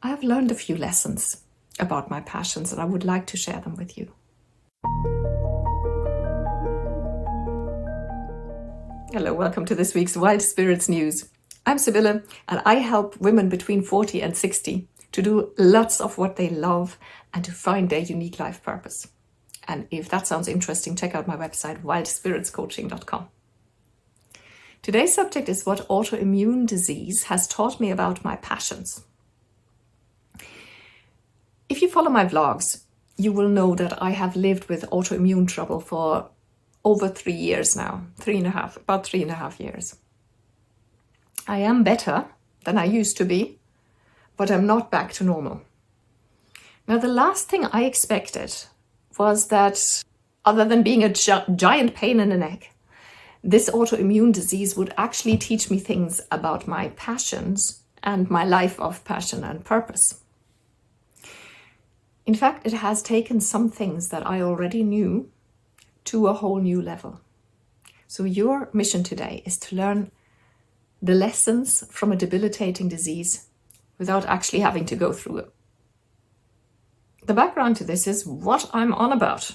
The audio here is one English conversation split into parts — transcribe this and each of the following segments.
I have learned a few lessons about my passions and I would like to share them with you. Hello, welcome to this week's Wild Spirits News. I'm Sibylle and I help women between 40 and 60 to do lots of what they love and to find their unique life purpose. And if that sounds interesting, check out my website, wildspiritscoaching.com. Today's subject is what autoimmune disease has taught me about my passions. If you follow my vlogs, you will know that I have lived with autoimmune trouble for over 3 years now, about 3.5 years. I am better than I used to be, but I'm not back to normal. Now, the last thing I expected was that, other than being a giant pain in the neck, this autoimmune disease would actually teach me things about my passions and my life of passion and purpose. In fact, it has taken some things that I already knew to a whole new level. So your mission today is to learn the lessons from a debilitating disease without actually having to go through it. The background to this is what I'm on about.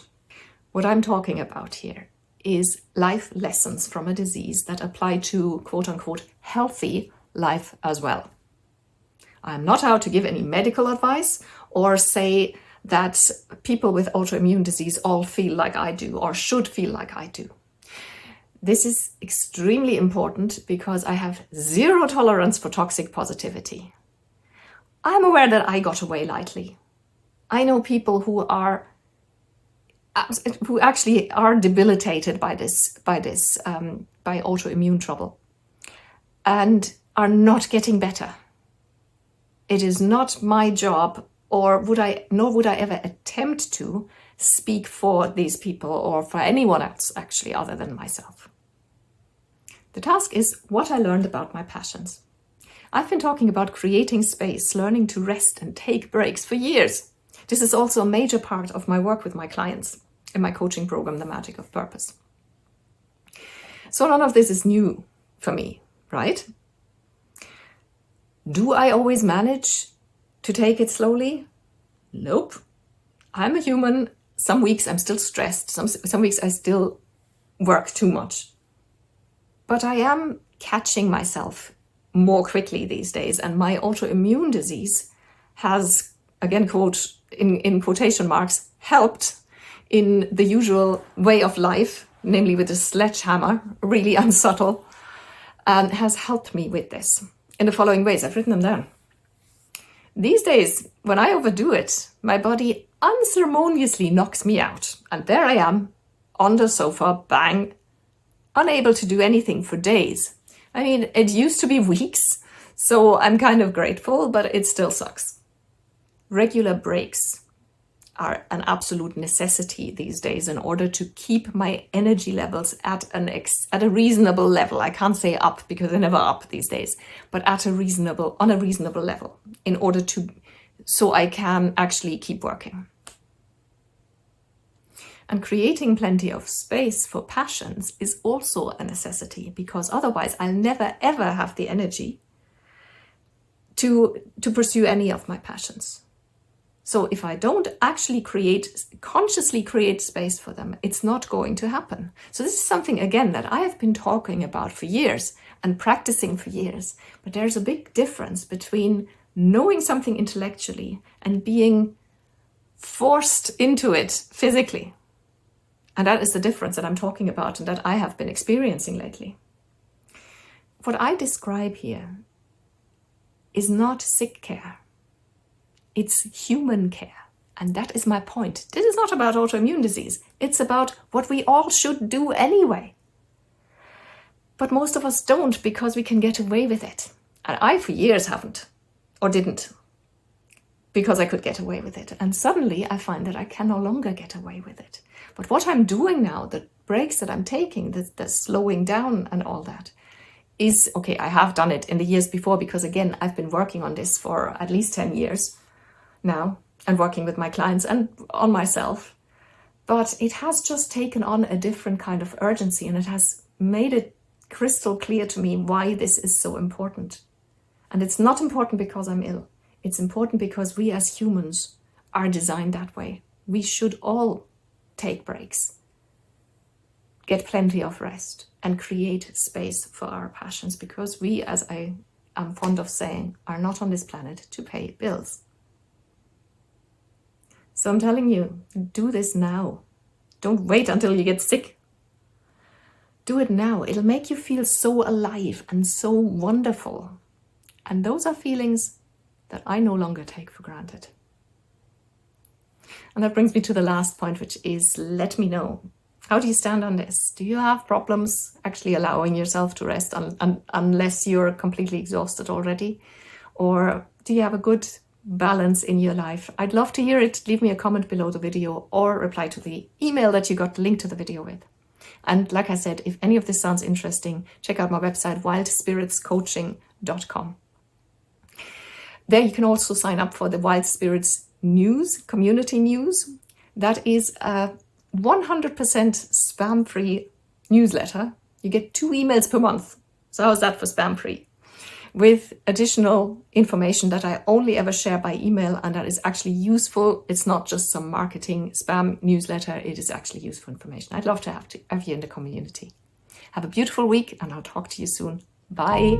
What I'm talking about here is life lessons from a disease that apply to quote-unquote healthy life as well. I'm not out to give any medical advice or say that people with autoimmune disease all feel like I do or should feel like I do. This is extremely important because I have zero tolerance for toxic positivity. I'm aware that I got away lightly. I know people who actually are debilitated by autoimmune trouble and are not getting better. It is not my job, nor would I ever attempt to speak for these people or for anyone else actually other than myself. The task is what I learned about my passions. I've been talking about creating space, learning to rest and take breaks for years. This is also a major part of my work with my clients in my coaching program, The Magic of Purpose. So none of this is new for me, right? Do I always manage to take it slowly? Nope. I'm a human. Some weeks I'm still stressed. Some weeks I still work too much. But I am catching myself more quickly these days. And my autoimmune disease has, again, quote in quotation marks, helped in the usual way of life, namely with a sledgehammer, really unsubtle, and has helped me with this in the following ways. I've written them down. These days, when I overdo it, my body unceremoniously knocks me out. And there I am, on the sofa, bang, unable to do anything for days. I mean, it used to be weeks, so I'm kind of grateful, but it still sucks. Regular breaks are an absolute necessity these days in order to keep my energy levels at a reasonable level. I can't say up because they're never up these days, but on a reasonable level so I can actually keep working. And creating plenty of space for passions is also a necessity because otherwise I'll never ever have the energy to pursue any of my passions. So if I don't actually consciously create space for them, it's not going to happen. So this is something, again, that I have been talking about for years and practicing for years. But there's a big difference between knowing something intellectually and being forced into it physically. And that is the difference that I'm talking about and that I have been experiencing lately. What I describe here is not sick care. It's human care. And that is my point. This is not about autoimmune disease. It's about what we all should do anyway. But most of us don't because we can get away with it. And I, for years, haven't or didn't because I could get away with it. And suddenly I find that I can no longer get away with it. But what I'm doing now, the breaks that I'm taking, the slowing down and all that, is, okay, I have done it in the years before because, again, I've been working on this for at least 10 years now and working with my clients and on myself. But it has just taken on a different kind of urgency and it has made it crystal clear to me why this is so important. And it's not important because I'm ill. It's important because we as humans are designed that way. We should all take breaks, get plenty of rest, and create space for our passions, because we, as I am fond of saying, are not on this planet to pay bills. So I'm telling you, do this now. Don't wait until you get sick. Do it now. It'll make you feel so alive and so wonderful. And those are feelings that I no longer take for granted. And that brings me to the last point, which is, let me know. How do you stand on this? Do you have problems actually allowing yourself to rest unless you're completely exhausted already? Or do you have a good balance in your life? I'd love to hear it. Leave me a comment below the video or reply to the email that you got linked to the video with. And like I said, if any of this sounds interesting, check out my website, wildspiritscoaching.com. There you can also sign up for the Wild Spirits news, community news. That is a 100% spam-free newsletter. You get 2 emails per month. So how's that for spam-free? With additional information that I only ever share by email and that is actually useful. It's not just some marketing spam newsletter. It is actually useful information. I'd love to have you in the community. Have a beautiful week and I'll talk to you soon. Bye.